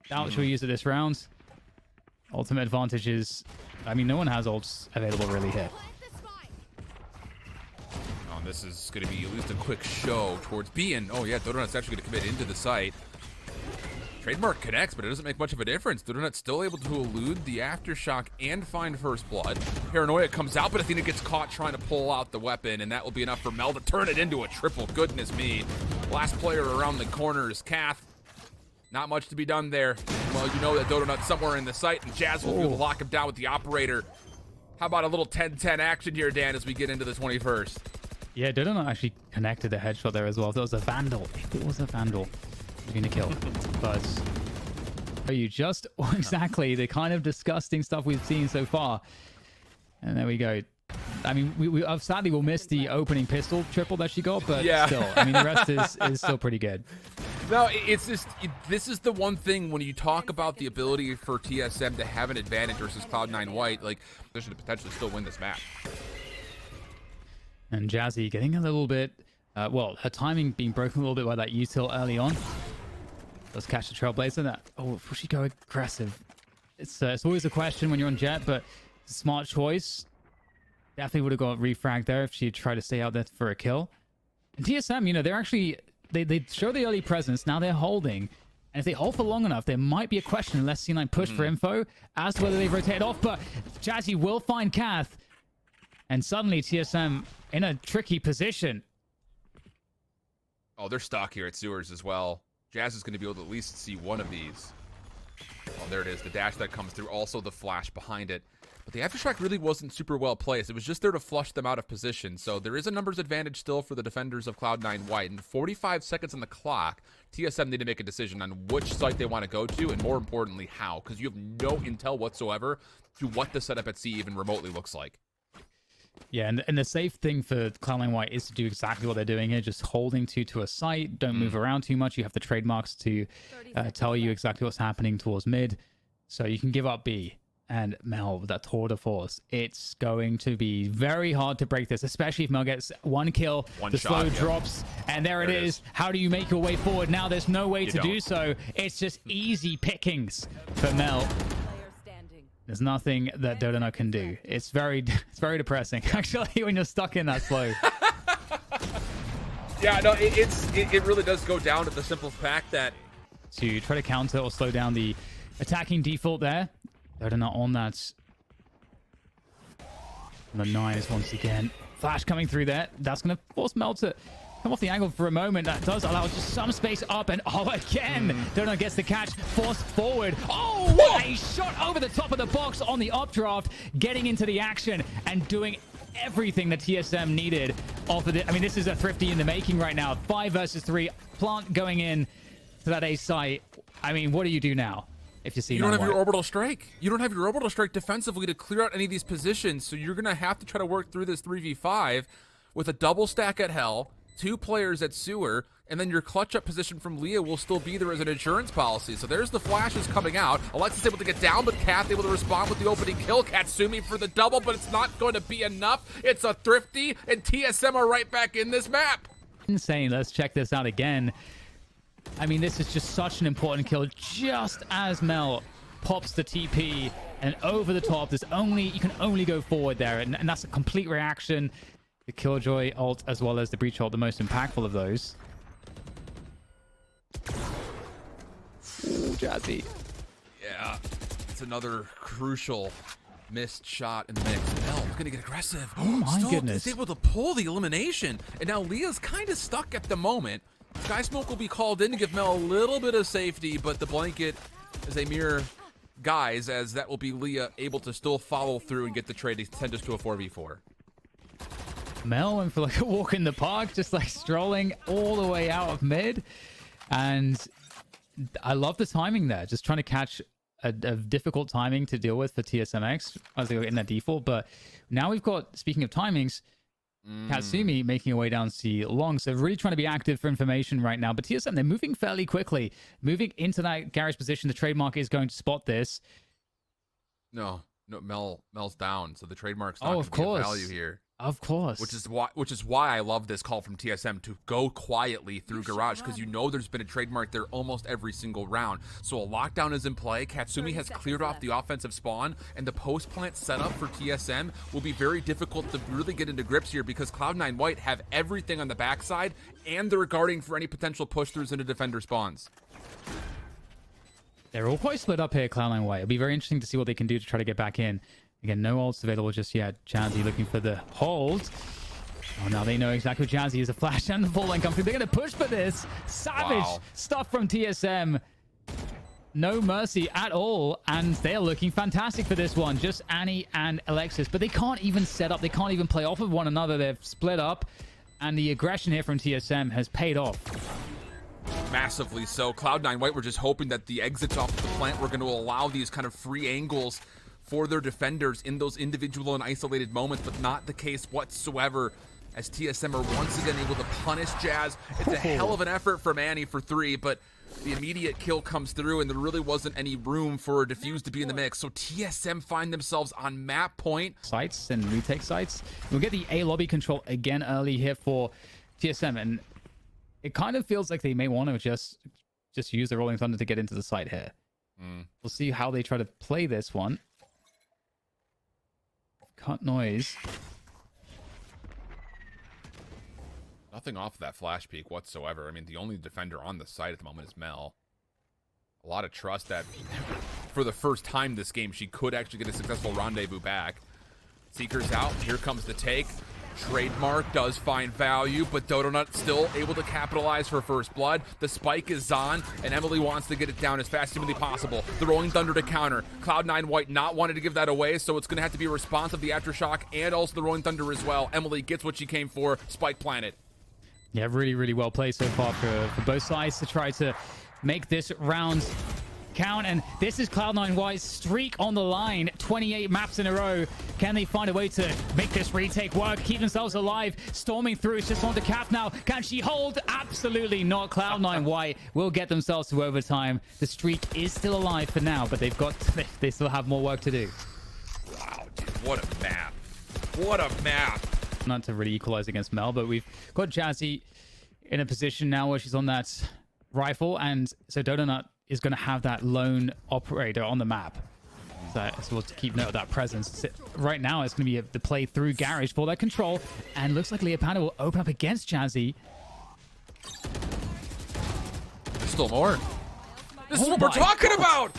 Doubt she'll use it this round. Ultimate advantage is, I mean, no one has ults available really here. Oh, this is going to be at least a quick show towards B, and oh yeah, Dodonut's actually going to commit into the site. Trademark connects, but it doesn't make much of a difference. Dodonut's still able to elude the aftershock and find first blood. Paranoia comes out, but Athena gets caught trying to pull out the weapon, and that will be enough for Mel to turn it into a triple. Goodness me. Last player around the corner is Kath. Not much to be done there. Well, you know that Dodonut's somewhere in the site, and Jazz will be able to lock him down with the operator. How about a little 10-10 action here, Dan, as we get into the 21st? Yeah, Dodonut actually connected a headshot there as well. If it was a Vandal, he's gonna kill. But are you just exactly the kind of disgusting stuff we've seen so far? And there we go. I mean, we sadly will miss the opening pistol triple that she got, but still, I mean, the rest is still pretty good. No, it's just, this is the one thing when you talk about the ability for TSM to have an advantage versus Cloud9 White, like, they should potentially still win this map. And Jazzy getting a little bit, well, her timing being broken a little bit by that util early on. Let's catch the Trailblazer. That, oh, will she go aggressive? It's always a question when you're on Jet, but it's a smart choice. Definitely would have got refragged there if she tried to stay out there for a kill. And TSM, you know, they're actually, they show the early presence. Now they're holding. And if they hold for long enough, there might be a question, unless C9 push for info, as to whether they rotate off. But Jazzy will find Kath. And suddenly TSM in a tricky position. Oh, they're stuck here at sewers as well. Jazz is going to be able to at least see one of these. Oh, there it is. The dash that comes through. Also the flash behind it. But the aftershock really wasn't super well placed. It was just there to flush them out of position. So there is a numbers advantage still for the defenders of Cloud9 White. And 45 seconds on the clock, TSM need to make a decision on which site they want to go to, and more importantly, how. Because you have no intel whatsoever to what the setup at C even remotely looks like. Yeah, and the safe thing for Cloud9 White is to do exactly what they're doing here, just holding to a site. Don't move around too much. You have the trademarks to tell you exactly what's happening towards mid. So you can give up B. And Mel, that tour de force, it's going to be very hard to break this, especially if Mel gets one kill, the slow drops, and there it is. How do you make your way forward? Now there's no way to do so. It's just easy pickings for Mel. There's nothing that Dodonut can do. It's very depressing, actually, when you're stuck in that slow. Yeah, no, it really does go down to the simple fact that to try to counter or slow down the attacking default there. Dodonut on that. And the knives once again. Flash coming through there. That's going to force Mel to come off the angle for a moment. That does allow just some space up. And oh, again, Dodonut gets the catch. Forced forward. Oh, what a shot over the top of the box on the updraft. Getting into the action and doing everything that TSM needed off of it. I mean, this is a thrifty in the making right now. 5 versus 3. Plant going in to that A site. I mean, what do you do now? If you don't have your orbital strike. You don't have your orbital strike defensively to clear out any of these positions, so you're going to have to try to work through this 3v5 with a double stack at Hell, 2 players at Sewer, and then your clutch up position from Leah will still be there as an insurance policy. So there's the flashes coming out. Alexis able to get down, but Kath able to respond with the opening kill. Katsumi for the double, but it's not going to be enough. It's a thrifty, and TSM are right back in this map. Insane. Let's check this out again. I mean, this is just such an important kill. Just as Mel pops the TP and over the top, you can only go forward there, and that's a complete reaction. The Killjoy ult as well as the Breach ult, the most impactful of those. Ooh, Jazzy. Yeah, it's another crucial missed shot in the mix. Mel's gonna get aggressive. Oh my goodness. He's able to pull the elimination, and now Leah's kind of stuck at the moment. Sky Smoke will be called in to give Mel a little bit of safety, but the blanket is a mere guise, as that will be Leah able to still follow through and get the trade to send us to a 4v4. Mel went for like a walk in the park, just like strolling all the way out of mid. And I love the timing there, just trying to catch a difficult timing to deal with for TSMX as they go in their default. But now we've got, speaking of timings, Katsumi making her way down C long. So really trying to be active for information right now. But TSM, they're moving fairly quickly. Moving into that garage position. The trademark is going to spot this. No, Mel's down. So the trademark's not going to be of value here. Of course. Which is why I love this call from TSM to go quietly through Garage, because you know there's been a trademark there almost every single round. So a lockdown is in play. Katsumi has cleared off the offensive spawn, and the post plant setup for TSM will be very difficult to really get into grips here, because Cloud9 White have everything on the backside, and they're guarding for any potential push throughs into defender spawns. They're all quite split up here, Cloud9 White. It'll be very interesting to see what they can do to try to get back in. Again, no ults available just yet. Jazzy looking for the hold. Oh, now they know exactly what Jazzy is. A flash and the full line come through. They're going to push for this. Savage stuff from TSM. No mercy at all. And they're looking fantastic for this one. Just Annie and Alexis. But they can't even set up. They can't even play off of one another. They've split up. And the aggression here from TSM has paid off. Massively so. Cloud9 White were just hoping that the exits off the plant were going to allow these kind of free angles for their defenders in those individual and isolated moments, but not the case whatsoever, as TSM are once again able to punish Jazz. It's a hell of an effort from Annie for 3, but the immediate kill comes through, and there really wasn't any room for Diffuse to be in the mix. So TSM find themselves on map point. Sites and retake sites. We'll get the A lobby control again early here for TSM, and it kind of feels like they may want to just use the Rolling Thunder to get into the site here. We'll see how they try to play this one. Cut noise. Nothing off of that flash peak whatsoever. I mean, the only defender on the site at the moment is Mel. A lot of trust that for the first time this game, she could actually get a successful rendezvous back. Seeker's out. Here comes the take. Trademark does find value, but Dodonut still able to capitalize for first blood. The spike is on, and Emily wants to get it down as fast as humanly possible. The Rolling Thunder to counter. Cloud9 White not wanting to give that away, so it's going to have to be a response of the Aftershock and also the Rolling Thunder as well. Emily gets what she came for. Spike planted. Yeah, really, really well played so far for both sides to try to make this round count. And this is Cloud9 White's streak on the line. 28 maps in a row. Can they find a way to make this retake work? Keep themselves alive. Storming through. It's just on to Cap now. Can she hold? Absolutely not. Cloud9 White will get themselves to overtime. The streak is still alive for now, but they still have more work to do. Wow, dude, what a map. What a map. Not to really equalize against Mel, but we've got Jazzy in a position now where she's on that rifle, and so Dodonut is going to have that lone operator on the map. So we'll keep note of that presence. Right now, it's going to be the play through Garage for that control, and looks like Leopanda will open up against Jazzy. There's still more. This is what we're talking about!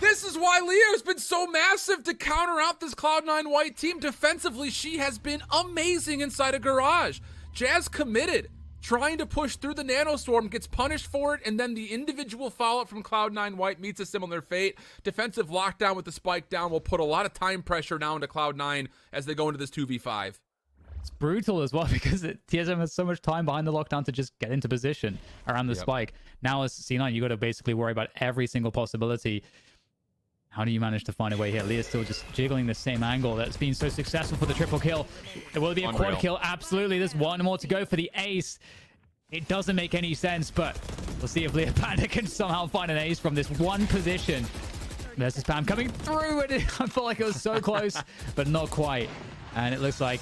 This is why Leo's been so massive to counter out this Cloud9 White team. Defensively, she has been amazing inside a Garage. Jazz committed, trying to push through the Nanostorm, gets punished for it, and then the individual follow-up from Cloud9 White meets a similar fate. Defensive lockdown with the spike down will put a lot of time pressure now into Cloud9 as they go into this 2v5. It's brutal as well because TSM has so much time behind the lockdown to just get into position around the spike. Now as C9, you got to basically worry about every single possibility. How do you manage to find a way here? Leah's still just jiggling the same angle that's been so successful for the triple kill. It will be a quad kill. Absolutely. There's one more to go for the ace. It doesn't make any sense, but we'll see if Leopanda can somehow find an ace from this one position. There's the spam coming through. I felt like it was so close, but not quite. And it looks like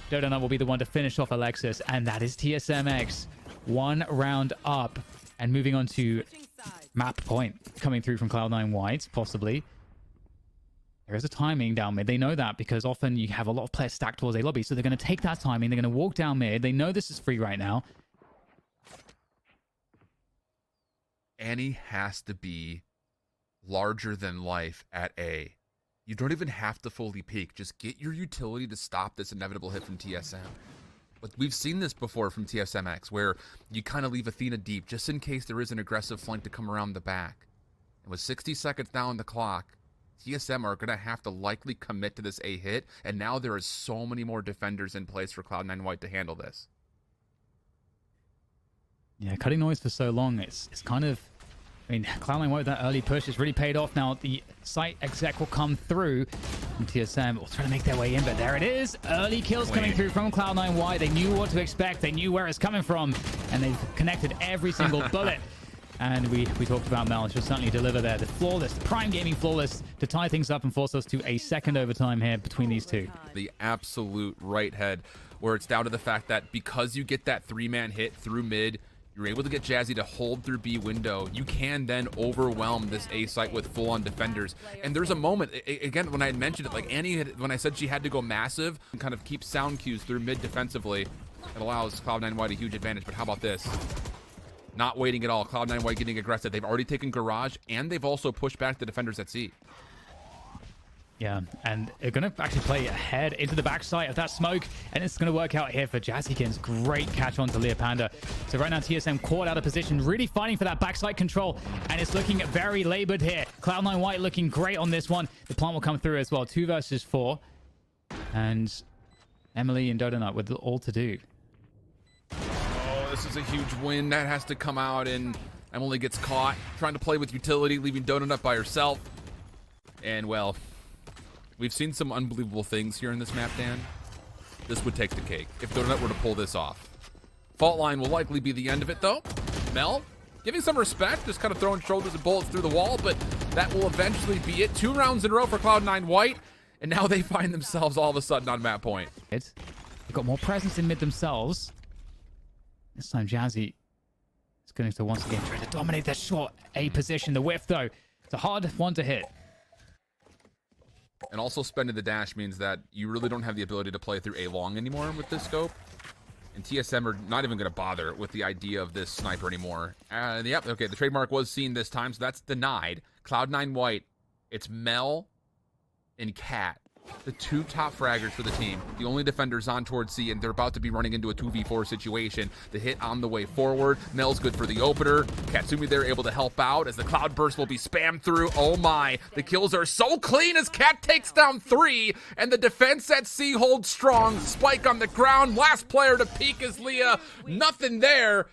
Dodonut will be the one to finish off Alexis. And that is TSMX. One round up and moving on to map point coming through from Cloud9 White, possibly. There is a timing down mid. They know that because often you have a lot of players stacked towards a lobby. So they're going to take that timing. They're going to walk down mid. They know this is free right now. Annie has to be larger than life at A. You don't even have to fully peek. Just get your utility to stop this inevitable hit from TSM. But we've seen this before from TSMX, where you kind of leave Athena deep just in case there is an aggressive flank to come around the back. And with 60 seconds now on the clock, TSM are going to have to likely commit to this A hit, and now there is so many more defenders in place for Cloud9 White to handle this. Yeah, cutting noise for so long, it's kind of... I mean, Cloud9 White with that early push has really paid off. Now the site exec will come through, and TSM will try to make their way in, but there it is. Early kills coming through from Cloud9 White. They knew what to expect. They knew where it's coming from, and they've connected every single bullet. And we talked about Mel. She'll certainly deliver there. The flawless, the prime gaming flawless to tie things up and force us to a second overtime here between these two. The absolute right head, where it's down to the fact that because you get that 3-man hit through mid, you're able to get Jazzy to hold through B window. You can then overwhelm this A site with full-on defenders. And there's a moment, again, when I had mentioned it, like Annie had, when I said she had to go massive and kind of keep sound cues through mid defensively, it allows Cloud9 White a huge advantage. But how about this? Not waiting at all. Cloud9 White getting aggressive. They've already taken Garage, and they've also pushed back the defenders at C. Yeah, and they're going to actually play ahead into the backside of that smoke, and it's going to work out here for Jazzykins. Great catch on to Leah Panda. So right now, TSM caught out of position, really fighting for that backside control, and it's looking very labored here. Cloud9 White looking great on this one. The plant will come through as well. 2 versus 4. And Emily and Dodonut with all to do. This is a huge win. That has to come out, and Emily gets caught trying to play with utility, leaving Donut by herself. And, well, we've seen some unbelievable things here in this map, Dan. This would take the cake if Donut were to pull this off. Fault line will likely be the end of it, though. Mel, giving some respect, just kind of throwing shoulders and bullets through the wall, but that will eventually be it. 2 rounds in a row for Cloud9 White, and now they find themselves all of a sudden on map point. They've got more presence in mid themselves. This time, Jazzy is going to once again try to dominate that short A position. The whiff, though, it's a hard one to hit. And also spending the dash means that you really don't have the ability to play through A long anymore with this scope. And TSM are not even going to bother with the idea of this sniper anymore. Yep, okay, the trademark was seen this time, so that's denied. Cloud9 White, it's Mel and Cat, the 2 top fraggers for the team. The only defenders on towards C, and they're about to be running into a 2v4 situation. The hit on the way forward. Mel's good for the opener. Katsumi there able to help out as the cloud burst will be spammed through. Oh my, the kills are so clean as Cat takes down 3, and the defense at C holds strong. Spike on the ground. Last player to peek is Leah. Nothing there.